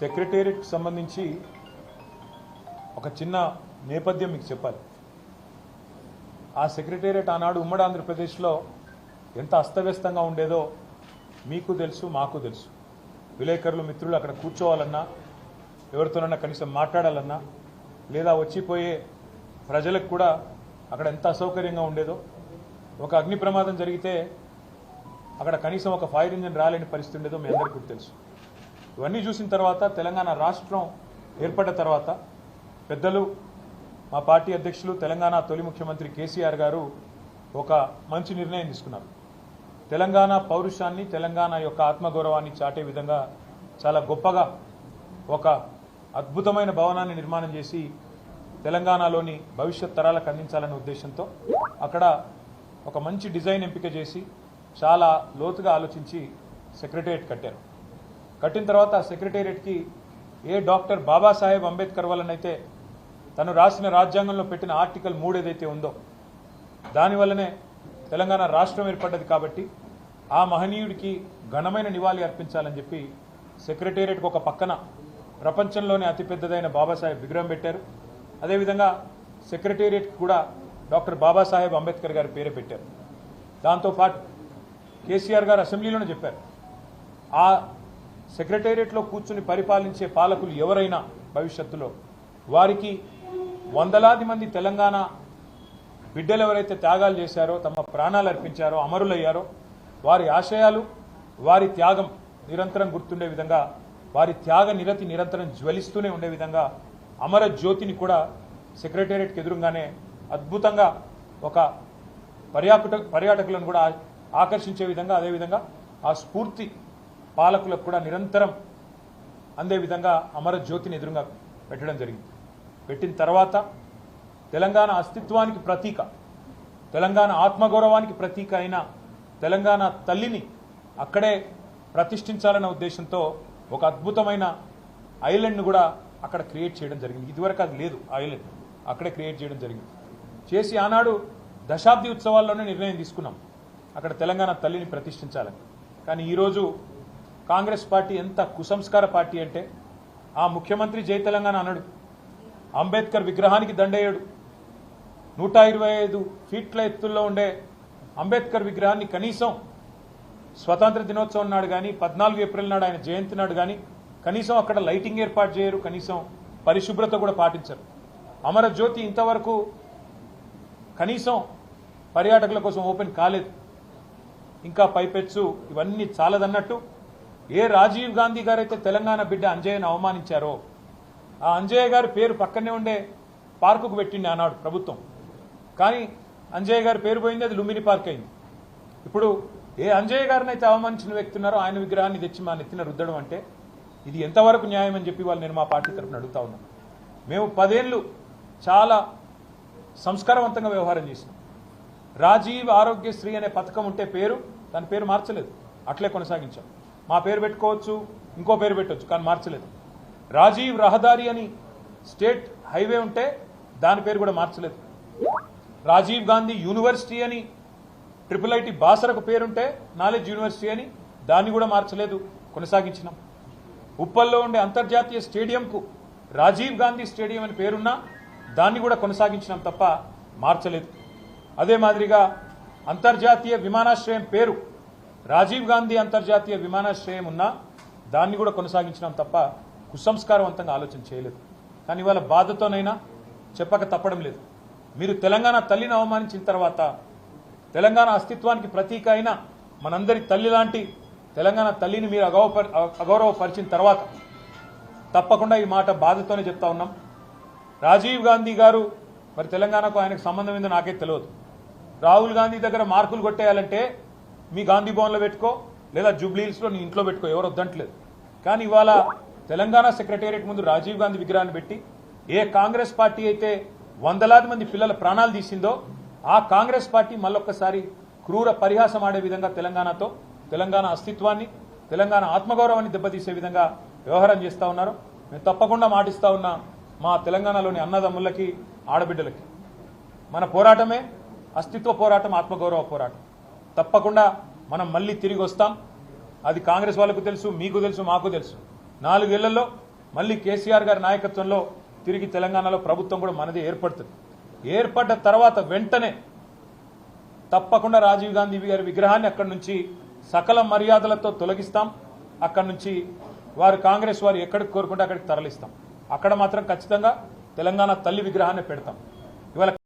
సెక్రటేరియట్కి సంబంధించి ఒక చిన్న నేపథ్యం మీకు చెప్పాలి. ఆ సెక్రటేరియట్ ఆనాడు ఉమ్మడి ఆంధ్రప్రదేశ్లో ఎంత అస్తవ్యస్తంగా ఉండేదో మీకు తెలుసు, మాకు తెలుసు. విలేకరులు మిత్రులు అక్కడ కూర్చోవాలన్నా, ఎవరితోనన్నా కనీసం మాట్లాడాలన్నా, లేదా వచ్చిపోయే ప్రజలకు కూడా అక్కడ ఎంత అసౌకర్యంగా ఉండేదో. ఒక అగ్ని ప్రమాదం జరిగితే అక్కడ కనీసం ఒక ఫైర్ ఇంజిన్ రాలేని పరిస్థితి ఉండేదో మీ అందరికీ తెలుసు. ఇవన్నీ చూసిన తర్వాత తెలంగాణ రాష్ట్రం ఏర్పడ్డ తర్వాత పెద్దలు, మా పార్టీ అధ్యక్షులు, తెలంగాణ తొలి ముఖ్యమంత్రి కేసీఆర్ గారు ఒక మంచి నిర్ణయం తీసుకున్నారు. తెలంగాణ పౌరుషాన్ని, తెలంగాణ యొక్క ఆత్మగౌరవాన్ని చాటే విధంగా చాలా గొప్పగా ఒక అద్భుతమైన భవనాన్ని నిర్మాణం చేసి తెలంగాణలోని భవిష్యత్ తరాలకు అందించాలనే ఉద్దేశంతో అక్కడ ఒక మంచి డిజైన్ ఎంపిక చేసి చాలా లోతుగా ఆలోచించి సెక్రటేరియట్ కట్టారు. కట్టిన తర్వాత ఆ సెక్రటేరియట్కి ఏ డాక్టర్ బాబాసాహెబ్ అంబేద్కర్ వల్లనైతే తను రాసిన రాజ్యాంగంలో పెట్టిన ఆర్టికల్ 3 ఏదైతే ఉందో దానివల్లనే తెలంగాణ రాష్ట్రం ఏర్పడ్డది. కాబట్టి ఆ మహనీయుడికి ఘనమైన నివాళి అర్పించాలని చెప్పి సెక్రటేరియట్కి ఒక పక్కన ప్రపంచంలోనే అతిపెద్దదైన బాబాసాహెబ్ విగ్రహం పెట్టారు. అదేవిధంగా సెక్రటేరియట్కి కూడా డాక్టర్ బాబాసాహెబ్ అంబేద్కర్ గారి పేరే పెట్టారు. దాంతోపాటు కేసీఆర్ గారు అసెంబ్లీలోనే చెప్పారు, ఆ సెక్రటేరియట్లో కూర్చుని పరిపాలించే పాలకులు ఎవరైనా భవిష్యత్తులో వారికి వందలాది మంది తెలంగాణ బిడ్డలు ఎవరైతే త్యాగాలు చేశారో, తమ ప్రాణాలు అర్పించారో, అమరులయ్యారో, వారి ఆశయాలు, వారి త్యాగం నిరంతరం గుర్తుండే విధంగా, వారి త్యాగ నిరతి నిరంతరం జ్వలిస్తూనే ఉండే విధంగా అమర జ్యోతిని కూడా సెక్రటేరియట్కి ఎదురుగానే అద్భుతంగా ఒక పర్యాటకులను కూడా ఆకర్షించే విధంగా, అదేవిధంగా ఆ స్ఫూర్తి పాలకులకు కూడా నిరంతరం అందే విధంగా అమర జ్యోతిని ఎదురుగా పెట్టడం జరిగింది. పెట్టిన తర్వాత తెలంగాణ అస్తిత్వానికి ప్రతీక, తెలంగాణ ఆత్మగౌరవానికి ప్రతీక అయిన తెలంగాణ తల్లిని అక్కడే ప్రతిష్ఠించాలన్న ఉద్దేశంతో ఒక అద్భుతమైన ఐలాండ్ను కూడా అక్కడ క్రియేట్ చేయడం జరిగింది. ఇదివరకు అది లేదు, ఐలాండ్ అక్కడే క్రియేట్ చేయడం జరిగింది. చేసి ఆనాడు దశాబ్ది ఉత్సవాల్లోనే నిర్ణయం తీసుకున్నాం అక్కడ తెలంగాణ తల్లిని ప్రతిష్ఠించాలని. కానీ ఈరోజు కాంగ్రెస్ పార్టీ ఎంత కుసంస్కార పార్టీ అంటే, ఆ ముఖ్యమంత్రి జై తెలంగాణ అన్నాడు, అంబేద్కర్ విగ్రహానికి దండేయడు, 125 ఫీట్ల ఎత్తుల్లో ఉండే అంబేద్కర్ విగ్రహాన్ని కనీసం స్వతంత్ర దినోత్సవం నాడు కానీ, 14 ఏప్రిల్ నాడు ఆయన జయంతి నాడు కానీ కనీసం అక్కడ లైటింగ్ ఏర్పాటు చేయరు, కనీసం పరిశుభ్రత కూడా పాటించరు. అమరజ్యోతి ఇంతవరకు కనీసం పర్యాటకుల కోసం ఓపెన్ కాలేదు. ఇంకా పైపెచ్చు ఇవన్నీ చాలదన్నట్టు ఏ రాజీవ్ గాంధీ గారైతే తెలంగాణ బిడ్డ అంజయ్యను అవమానించారో, ఆ అంజయ్య గారి పేరు పక్కనే ఉండే పార్కుకు పెట్టింది ఆనాడు ప్రభుత్వం. కానీ అంజయ్య గారి పేరు పోయింది, అది లుంబిని పార్క్ అయింది. ఇప్పుడు ఏ అంజయ్య గారిని అయితే అవమానించిన వ్యక్తి ఉన్నారో ఆయన విగ్రహాన్ని తెచ్చి మా నెత్తిన రుద్దడం అంటే ఇది ఎంతవరకు న్యాయం అని చెప్పి వాళ్ళు నేను మా పార్టీ తరఫున అడుగుతా ఉన్నాను. మేము 10 ఏళ్ళు చాలా సంస్కారవంతంగా వ్యవహారం చేసినాం. రాజీవ్ ఆరోగ్యశ్రీ అనే పథకం ఉంటే దాని పేరు మార్చలేదు, అట్లే కొనసాగించాం. మా పేరు పెట్టుకోవచ్చు, ఇంకో పేరు పెట్టవచ్చు, కానీ మార్చలేదు. రాజీవ్ రహదారి అని స్టేట్ హైవే ఉంటే దాని పేరు కూడా మార్చలేదు. రాజీవ్ గాంధీ యూనివర్సిటీ అని IIIT బాసరకు పేరుంటే నాలెడ్జ్ యూనివర్సిటీ అని దాన్ని కూడా మార్చలేదు, కొనసాగించినాం. ఉప్పల్లో ఉండే అంతర్జాతీయ స్టేడియంకు రాజీవ్ గాంధీ స్టేడియం అని పేరున్నా దాన్ని కూడా కొనసాగించినాం తప్ప మార్చలేదు. అదే మాదిరిగా అంతర్జాతీయ విమానాశ్రయం పేరు రాజీవ్ గాంధీ అంతర్జాతీయ విమానాశ్రయం ఉన్నా దాన్ని కూడా కొనసాగించినాం తప్ప కుసంస్కారవంతంగా ఆలోచన చేయలేదు. కానీ ఇవాళ బాధతోనైనా చెప్పక తప్పడం లేదు. మీరు తెలంగాణ తల్లిని అవమానించిన తర్వాత, తెలంగాణ అస్తిత్వానికి ప్రతీక అయిన మనందరి తల్లి లాంటి తెలంగాణ తల్లిని మీరు అగౌరవపరిచిన తర్వాత తప్పకుండా ఈ మాట బాధతోనే చెప్తా ఉన్నాం. రాజీవ్ గాంధీ గారు మరి తెలంగాణకు ఆయనకు సంబంధం ఏందో నాకే తెలియదు. రాహుల్ గాంధీ దగ్గర మార్కులు కొట్టేయాలంటే మీ గాంధీ భవన్లో పెట్టుకో, లేదా జూబ్లీ హిల్స్లో నీ ఇంట్లో పెట్టుకో, ఎవరు వద్దంటలేదు. కానీ ఇవాళ తెలంగాణ సెక్రటేరియట్ ముందు రాజీవ్ గాంధీ విగ్రహాన్ని పెట్టి ఏ కాంగ్రెస్ పార్టీ అయితే వందలాది మంది పిల్లల ప్రాణాలు తీసిందో ఆ కాంగ్రెస్ పార్టీ మళ్ళొక్కసారి క్రూర పరిహాసం ఆడే విధంగా తెలంగాణతో, తెలంగాణ అస్తిత్వాన్ని, తెలంగాణ ఆత్మగౌరవాన్ని దెబ్బతీసే విధంగా వ్యవహారం చేస్తూ ఉన్నారు. మేము తప్పకుండా మాటిస్తా ఉన్నా మా తెలంగాణలోని అన్నదమ్ములకి, ఆడబిడ్డలకి, మన పోరాటమే అస్తిత్వ పోరాటం, ఆత్మగౌరవ పోరాటం. తప్పకుండా మనం మళ్ళీ తిరిగి వస్తాం. అది కాంగ్రెస్ వాళ్ళకు తెలుసు, మీకు తెలుసు, మాకు తెలుసు. 4 ఏళ్లలో మళ్ళీ కేసీఆర్ గారి నాయకత్వంలో తిరిగి తెలంగాణలో ప్రభుత్వం కూడా మనది ఏర్పడుతుంది. ఏర్పడ్డ తర్వాత వెంటనే తప్పకుండా రాజీవ్ గాంధీ గారి విగ్రహాన్ని అక్కడి నుంచి సకల మర్యాదలతో తొలగిస్తాం. అక్కడి నుంచి వారు కాంగ్రెస్ వారు ఎక్కడికి కోరుకుంటే అక్కడికి తరలిస్తాం. అక్కడ మాత్రం ఖచ్చితంగా తెలంగాణ తల్లి విగ్రహాన్ని పెడతాం. ఇవాళ